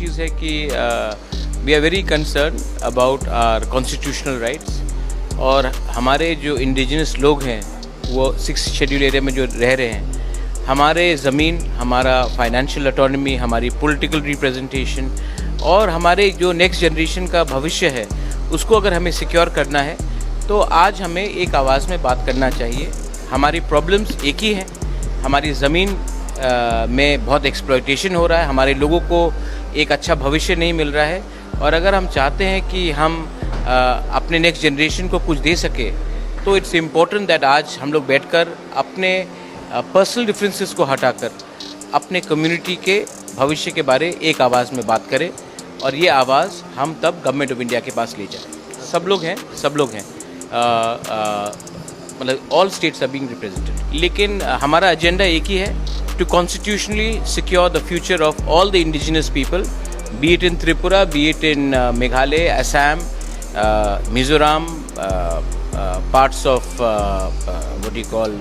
चीज़ है कि we are very concern about our constitutional rights, और हमारे जो इंडिजिनस लोग हैं वो 6 शेड्यूल एरिया में जो रह रहे हैं, हमारे ज़मीन, हमारा फाइनेंशियल ऑटोनॉमी, हमारी पॉलिटिकल रिप्रेजेंटेशन और हमारे जो नेक्स्ट जनरेशन का भविष्य है उसको अगर हमें सिक्योर करना है तो आज हमें एक आवाज़ में बात करना चाहिए। हमारी प्रॉब्लम्स एक ही हैं, हमारी ज़मीन में बहुत एक्सप्लॉयटेशन हो रहा है, हमारे लोगों को एक अच्छा भविष्य नहीं मिल रहा है, और अगर हम चाहते हैं कि हम अपने नेक्स्ट जनरेशन को कुछ दे सके तो इट्स इम्पोर्टेंट दैट आज हम लोग बैठकर अपने पर्सनल डिफरेंसेस को हटाकर अपने कम्युनिटी के भविष्य के बारे एक आवाज़ में बात करें, और ये आवाज़ हम तब गवर्नमेंट ऑफ इंडिया के पास ले जाएं। सब लोग हैं मतलब all states are being represented, लेकिन हमारा एजेंडा एक ही है, to constitutionally secure the future of all the indigenous people, be it in Tripura, be it in Meghalaya, Assam, Mizoram, parts of what you call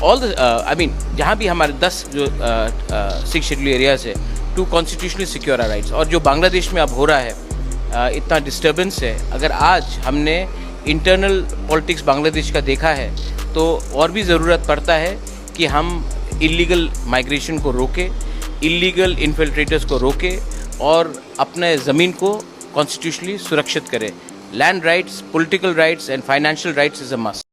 all the I mean जहाँ भी हमारे 10 जो 6 schedule areas है, to constitutionally secure our rights. और जो बांग्लादेश में अब हो रहा है, इतना डिस्टर्बेंस है, अगर आज हमने इंटरनल पॉलिटिक्स बांग्लादेश का देखा है तो और भी ज़रूरत पड़ता है कि हम इलीगल माइग्रेशन को रोकें, इलीगल इन्फिल्ट्रेटर्स को रोकें और अपने ज़मीन को कॉन्स्टिट्यूशनली सुरक्षित करें। Land rights, political rights and financial rights is a must.